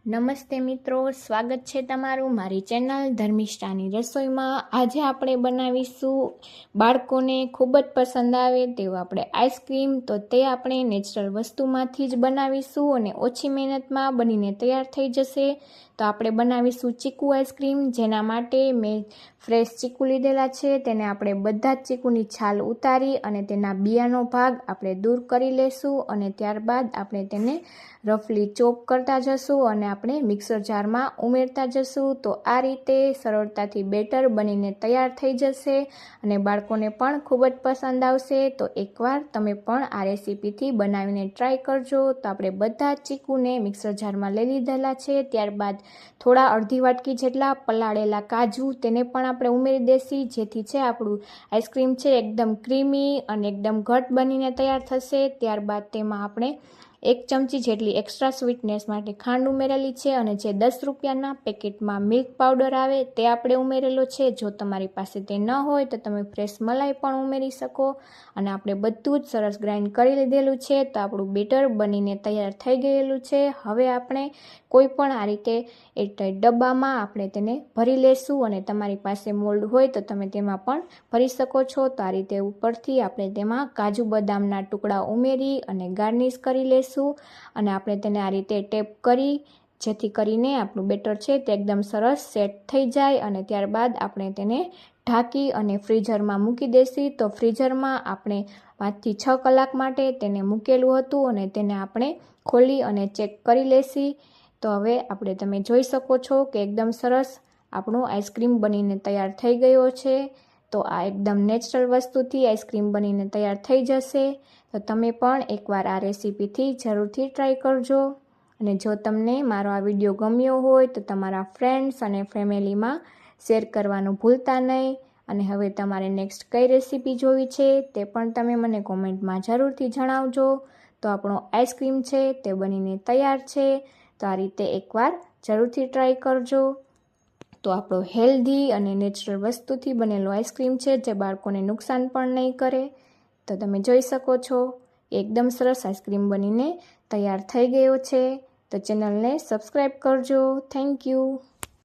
નમસ્તે મિત્રો, સ્વાગત છે તમારું મારી ચેનલ ધર્મિષ્ઠાની રસોઈમાં। આજે આપણે બનાવીશું બાળકોને ખૂબ જ પસંદ આવે તેવું આપણે આઈસ્ક્રીમ। તો તે આપણે નેચરલ વસ્તુમાંથી જ બનાવીશું અને ઓછી મહેનતમાં બનીને તૈયાર થઈ જશે। તો આપણે બનાવીશું ચીકુ આઈસ્ક્રીમ, જેના માટે મેં ફ્રેશ ચીકુ લીધેલા છે। તેને આપણે બધા જ ચીકુની છાલ ઉતારી અને તેના બિયાનો ભાગ આપણે દૂર કરી લેશું અને ત્યારબાદ આપણે તેને રફલી ચોપ કરતા જશું અને આપણે મિક્સર જારમાં ઉમેરતા જશું। તો આ રીતે સરળતાથી બેટર બનીને તૈયાર થઈ જશે અને બાળકોને પણ ખૂબ જ પસંદ આવશે। તો એકવાર તમે પણ આ રેસીપીથી બનાવીને ટ્રાય કરજો। તો આપણે બધા જ ચીકુને મિક્સર જારમાં લઈ લીધેલા છે। ત્યારબાદ થોડા અડધી વાટકી જેટલા પલાળેલા કાજુ તેને પણ આપણે ઉમેરી દેશી, જેથી છે આપણું આઈસ્ક્રીમ છે એકદમ ક્રીમી અને એકદમ ઘટ બનીને તૈયાર થશે। ત્યારબાદ તેમાં આપણે 1 ચમચી જેટલી એક્સ્ટ્રા સ્વીટનેસ માટે ખાંડ ઉમેરેલી છે અને જે 10 રૂપિયાના પેકેટમાં મિલ્ક પાવડર આવે તે આપણે ઉમેરેલો છે। જો તમારી પાસે તે ન હોય તો તમે ફ્રેશ મલાઈ પણ ઉમેરી શકો અને આપણે બધું જ સરસ ગ્રાઇન્ડ કરી લીધેલું છે। તો આપણું બેટર બનીને તૈયાર થઈ ગયેલું છે। હવે આપણે કોઈ પણ આ રીતે એરટાઈટ ડબ્બામાં આપણે તેને ભરી લેશું અને તમારી પાસે મોલ્ડ હોય તો તમે તેમાં પણ ભરી શકો છો। તો આ રીતે ઉપરથી આપણે તેમાં કાજુ બદામના ટુકડા ઉમેરી અને ગાર્નિશ કરી લેશું અને આપણે તેને આ રીતે ટેપ કરી, જેથી કરીને આપણું બેટર છે તે એકદમ સરસ સેટ થઈ જાય અને ત્યારબાદ આપણે તેને ઢાંકી અને ફ્રીઝરમાં મૂકી દેશી। તો ફ્રીઝરમાં આપણે 5 થી 6 કલાક માટે તેને મૂકેલું હતું અને તેને આપણે ખોલી અને ચેક કરી લેશી। તો હવે આપણે તમે જોઈ શકો છો કે એકદમ સરસ આપણું આઈસ્ક્રીમ બનીને તૈયાર થઈ ગયો છે। તો આ એકદમ નેચરલ વસ્તુથી આઈસ્ક્રીમ બનીને તૈયાર થઈ જશે। તો તમે પણ એકવાર આ રેસીપીથી જરૂરથી ટ્રાય કરજો અને જો તમને મારો આ વિડીયો ગમ્યો હોય તો તમારા ફ્રેન્ડ્સ અને ફેમિલીમાં શેર કરવાનું ભૂલતા નહીં। અને હવે તમારે નેક્સ્ટ કઈ રેસીપી જોવી છે તે પણ તમે મને કોમેન્ટમાં જરૂરથી જણાવજો। તો આપણો આઈસ્ક્રીમ છે તે બનીને તૈયાર છે। તો આ રીતે એકવાર જરૂરથી ટ્રાય કરજો। તો આપણો હેલ્ધી અને નેચરલ વસ્તુથી બનેલો આઈસ્ક્રીમ છે જે બાળકોને નુકસાન પણ નહીં કરે। તો તમે જોઈ શકો છો એકદમ સરસ આઈસ્ક્રીમ બનીને તૈયાર થઈ ગયો છે। તો ચેનલને સબસ્ક્રાઈબ કરજો। Thank you.